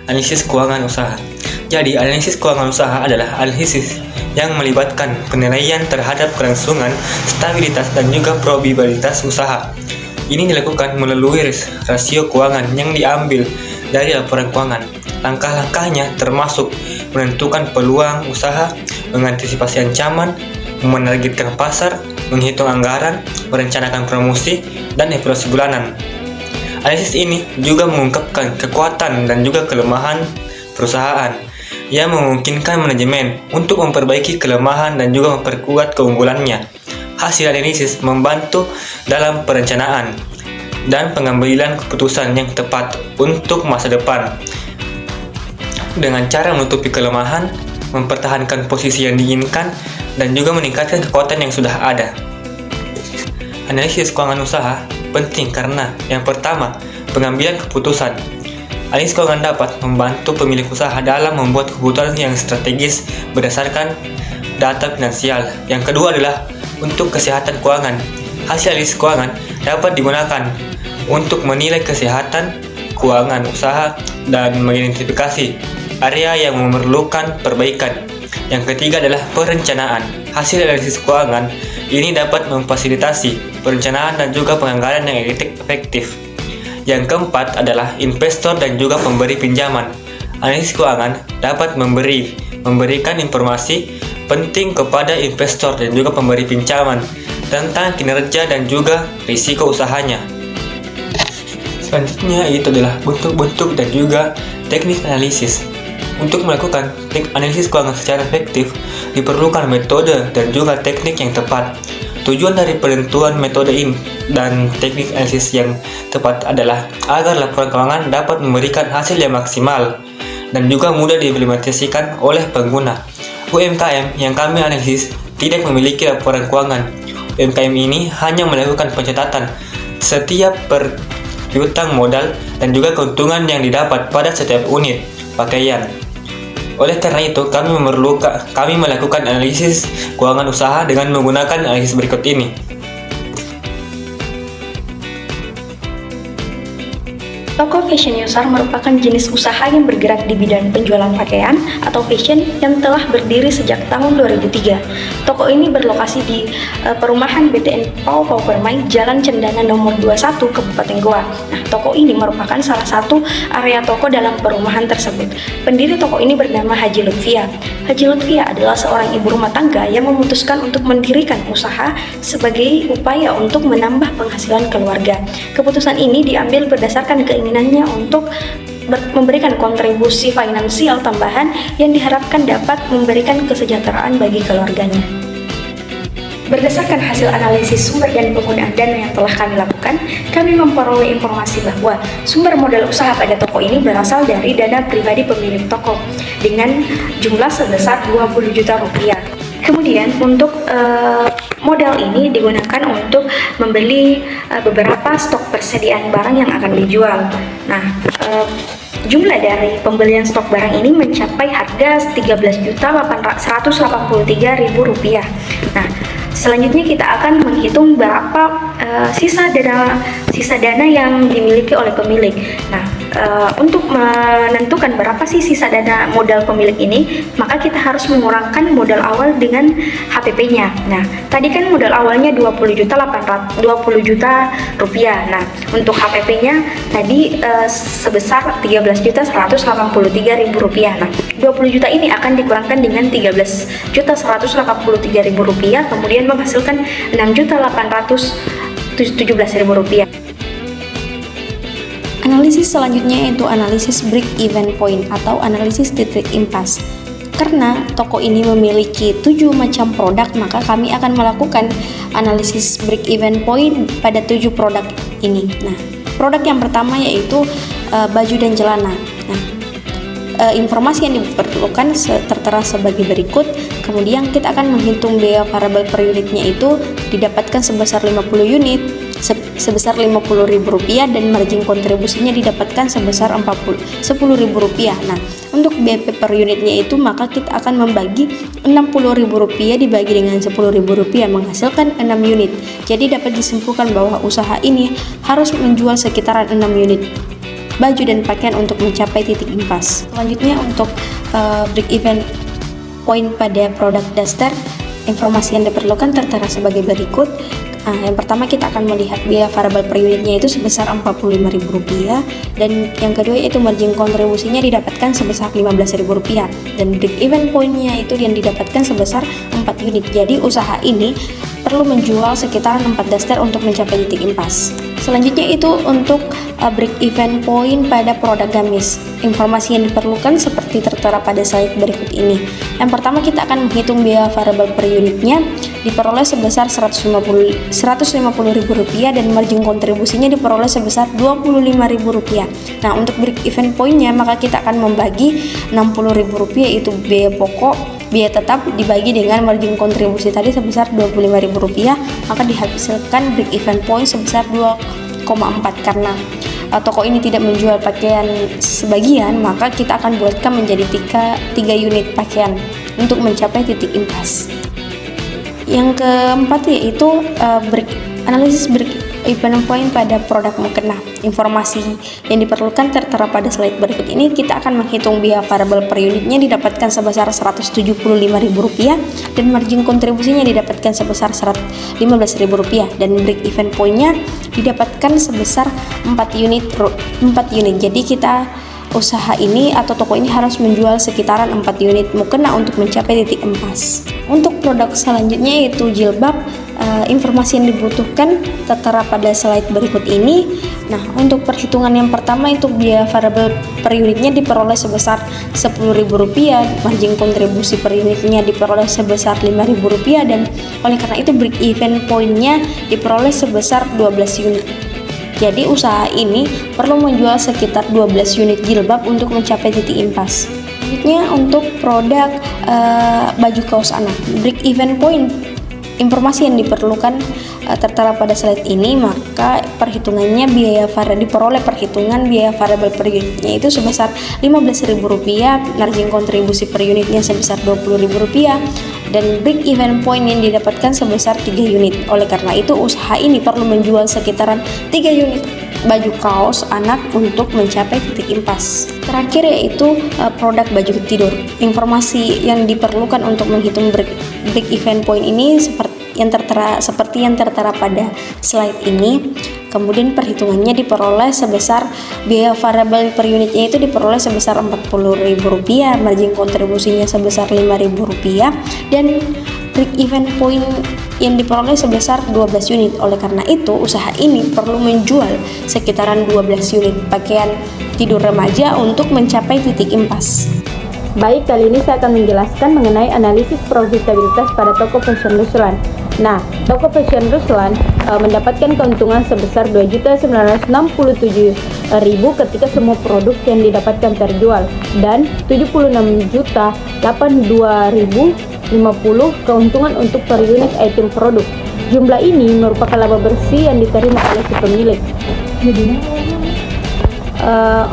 Analisis keuangan usaha. Jadi, analisis keuangan usaha adalah analisis yang melibatkan penilaian terhadap kelangsungan, stabilitas, dan juga probabilitas usaha. Ini dilakukan melalui rasio keuangan yang diambil dari laporan keuangan. Langkah-langkahnya termasuk menentukan peluang usaha, mengantisipasi ancaman, menargetkan pasar, menghitung anggaran, merencanakan promosi, dan evaluasi bulanan. Analisis ini juga mengungkapkan kekuatan dan juga kelemahan perusahaan yang memungkinkan manajemen untuk memperbaiki kelemahan dan juga memperkuat keunggulannya. Hasil analisis membantu dalam perencanaan dan pengambilan keputusan yang tepat untuk masa depan. Dengan cara menutupi kelemahan, mempertahankan posisi yang diinginkan, dan juga meningkatkan kekuatan yang sudah ada. Analisis keuangan usaha penting karena yang pertama, pengambilan keputusan. Analisis keuangan dapat membantu pemilik usaha dalam membuat keputusan yang strategis berdasarkan data finansial. Yang kedua adalah untuk kesehatan keuangan. Hasil analisis keuangan dapat digunakan untuk menilai kesehatan keuangan usaha dan mengidentifikasi area yang memerlukan perbaikan. Yang ketiga adalah perencanaan. Hasil analisis keuangan ini dapat memfasilitasi perencanaan dan juga penganggaran yang efektif. Yang keempat adalah investor dan juga pemberi pinjaman. Analisis keuangan dapat memberikan informasi penting kepada investor dan juga pemberi pinjaman tentang kinerja dan juga risiko usahanya. Selanjutnya itu adalah bentuk-bentuk dan juga teknik analisis. Untuk melakukan analisis keuangan secara efektif, diperlukan metode dan juga teknik yang tepat. Tujuan dari penentuan metode ini dan teknik analisis yang tepat adalah agar laporan keuangan dapat memberikan hasil yang maksimal dan juga mudah diimplementasikan oleh pengguna. UMKM yang kami analisis tidak memiliki laporan keuangan. UMKM ini hanya melakukan pencatatan setiap piutang modal dan juga keuntungan yang didapat pada setiap unit pakaian. Oleh karena itu, kami melakukan analisis keuangan usaha dengan menggunakan analisis berikut ini. Toko Fashion Yosar merupakan jenis usaha yang bergerak di bidang penjualan pakaian atau fashion yang telah berdiri sejak tahun 2003. Toko ini berlokasi di perumahan BTN Pau Permai, Jalan Cendana nomor 21, Kabupaten Goa. Nah, toko ini merupakan salah satu area toko dalam perumahan tersebut. Pendiri toko ini bernama Haji Lutfia. Haji Lutfia adalah seorang ibu rumah tangga yang memutuskan untuk mendirikan usaha sebagai upaya untuk menambah penghasilan keluarga. Keputusan ini diambil berdasarkan keinginannya untuk memberikan kontribusi finansial tambahan yang diharapkan dapat memberikan kesejahteraan bagi keluarganya. Berdasarkan hasil analisis sumber dan penggunaan dana yang telah kami lakukan, kami memperoleh informasi bahwa sumber modal usaha pada toko ini berasal dari dana pribadi pemilik toko dengan jumlah sebesar 20 juta rupiah. Kemudian untuk modal ini digunakan untuk membeli beberapa stok persediaan barang yang akan dijual. Nah, jumlah dari pembelian stok barang ini mencapai harga Rp13.183.000. Nah, selanjutnya kita akan menghitung berapa sisa dana yang dimiliki oleh pemilik. Nah, untuk menentukan berapa sih sisa dana modal pemilik ini, maka kita harus mengurangkan modal awal dengan HPP-nya. Nah, tadi kan modal awalnya 20 juta rupiah. Nah, untuk HPP-nya tadi sebesar Rp13.183.000. Nah, 20 juta ini akan dikurangkan dengan Rp13.183.000, kemudian menghasilkan Rp6.817.000. Analisis selanjutnya yaitu analisis break-even point atau analisis titik impas. Karena toko ini memiliki 7 macam produk, maka kami akan melakukan analisis break even point pada 7 produk ini. Nah, produk yang pertama yaitu baju dan celana. Nah, informasi yang diperlukan tertera sebagai berikut. Kemudian kita akan menghitung biaya variabel per unitnya itu didapatkan sebesar 50 unit sebesar Rp50.000 dan margin kontribusinya didapatkan sebesar Rp10.000. Nah, untuk BEP per unitnya itu maka kita akan membagi Rp60.000 dibagi dengan Rp10.000 menghasilkan 6 unit. Jadi dapat disimpulkan bahwa usaha ini harus menjual sekitaran 6 unit baju dan pakaian untuk mencapai titik impas. Selanjutnya untuk break even point pada produk daster, informasi yang diperlukan tertera sebagai berikut. Yang pertama kita akan melihat biaya variabel per unitnya itu sebesar Rp45.000 dan yang kedua yaitu margin kontribusinya didapatkan sebesar Rp15.000 dan break even point-nya itu yang didapatkan sebesar 4 unit. Jadi usaha ini perlu menjual sekitaran 4 daster untuk mencapai titik impas. Selanjutnya itu untuk break even point pada produk gamis. Informasi yang diperlukan seperti tertera pada slide berikut ini. Yang pertama kita akan menghitung biaya variabel per unitnya diperoleh sebesar Rp150.000 dan margin kontribusinya diperoleh sebesar Rp25.000. Nah, untuk break even point-nya maka kita akan membagi Rp60.000 yaitu biaya pokok, biaya tetap dibagi dengan margin kontribusi tadi sebesar Rp25.000, maka dihasilkan break even point sebesar 2,4. Karena toko ini tidak menjual pakaian sebagian, maka kita akan buatkan menjadi 3 unit pakaian untuk mencapai titik impas. Yang keempat yaitu analisis break even point pada produk mukena. Informasi yang diperlukan tertera pada slide berikut ini. Kita akan menghitung biaya variabel per unitnya didapatkan sebesar Rp175.000 dan margin kontribusinya didapatkan sebesar Rp15.000 dan break even point-nya didapatkan sebesar 4 unit. Jadi kita usaha ini atau toko ini harus menjual sekitaran 4 unit mukena untuk mencapai titik impas. Untuk produk selanjutnya yaitu jilbab. Informasi yang dibutuhkan tertera pada slide berikut ini. Nah, untuk perhitungan yang pertama itu biaya variabel per unitnya diperoleh sebesar Rp10.000, margin kontribusi per unitnya diperoleh sebesar Rp5.000 dan oleh karena itu break even point-nya diperoleh sebesar 12 unit. Jadi usaha ini perlu menjual sekitar 12 unit jilbab untuk mencapai titik impas. Selanjutnya untuk produk baju kaos anak, break even point. Informasi yang diperlukan tertera pada slide ini, maka perhitungannya diperoleh perhitungan biaya variabel per unitnya itu sebesar Rp15.000, margin kontribusi per unitnya sebesar Rp20.000 dan break even point yang didapatkan sebesar 3 unit. Oleh karena itu usaha ini perlu menjual sekitaran 3 unit baju kaos anak untuk mencapai titik impas. Terakhir yaitu produk baju tidur. Informasi yang diperlukan untuk menghitung break even point ini seperti yang tertera pada slide ini. Kemudian perhitungannya diperoleh sebesar biaya variabel per unitnya itu diperoleh sebesar Rp40.000, margin kontribusinya sebesar Rp5.000 dan break even point yang diperoleh sebesar 12 unit. Oleh karena itu usaha ini perlu menjual sekitaran 12 unit pakaian tidur remaja untuk mencapai titik impas. Baik, kali ini saya akan menjelaskan mengenai analisis profitabilitas pada toko fashion Ruslan. Nah, toko fashion Ruslan mendapatkan keuntungan sebesar Rp2.967.000 ketika semua produk yang didapatkan terjual dan Rp76.082.050 keuntungan untuk per unit item produk. Jumlah ini merupakan laba bersih yang diterima oleh si pemilik.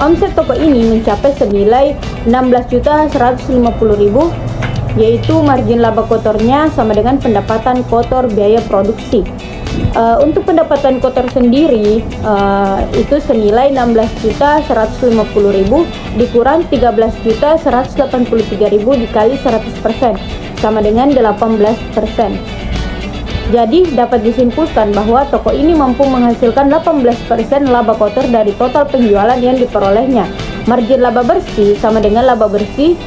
Omset toko ini mencapai senilai Rp16.150.000, yaitu margin laba kotornya sama dengan pendapatan kotor biaya produksi. Untuk pendapatan kotor sendiri itu senilai Rp16.150.000 dikurang Rp13.183.000 dikali 100% sama dengan 18%. Jadi dapat disimpulkan bahwa toko ini mampu menghasilkan 18% laba kotor dari total penjualan yang diperolehnya. Margin laba bersih sama dengan laba bersih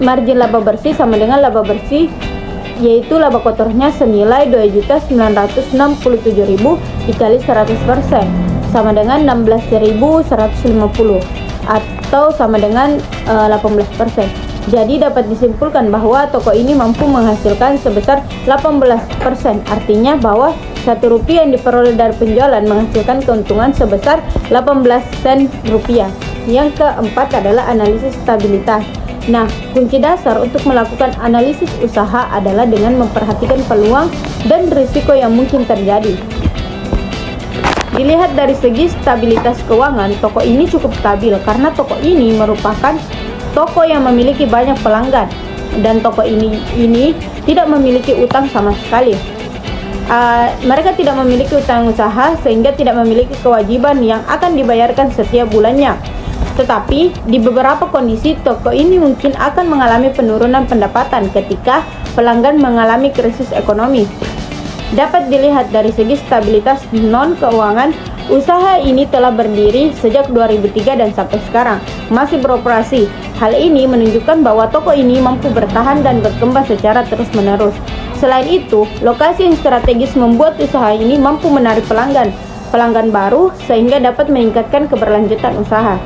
margin laba bersih sama dengan laba bersih, yaitu laba kotornya senilai Rp2.967.000 dikali 100% sama dengan Rp16.150 atau sama dengan 18%. Jadi dapat disimpulkan bahwa toko ini mampu menghasilkan sebesar 18%, artinya bahwa Rp1 yang diperoleh dari penjualan menghasilkan keuntungan sebesar 18 sen rupiah. Yang keempat adalah analisis stabilitas. Nah, kunci dasar untuk melakukan analisis usaha adalah dengan memperhatikan peluang dan risiko yang mungkin terjadi. Dilihat dari segi stabilitas keuangan, toko ini cukup stabil karena toko ini merupakan toko yang memiliki banyak pelanggan dan toko ini tidak memiliki utang sama sekali. Mereka tidak memiliki utang usaha sehingga tidak memiliki kewajiban yang akan dibayarkan setiap bulannya. Tetapi di beberapa kondisi toko ini mungkin akan mengalami penurunan pendapatan ketika pelanggan mengalami krisis ekonomi. Dapat dilihat dari segi stabilitas non-keuangan, usaha ini telah berdiri sejak 2003 dan sampai sekarang masih beroperasi. Hal ini menunjukkan bahwa toko ini mampu bertahan dan berkembang secara terus-menerus. Selain itu, lokasi yang strategis membuat usaha ini mampu menarik pelanggan baru sehingga dapat meningkatkan keberlanjutan usaha.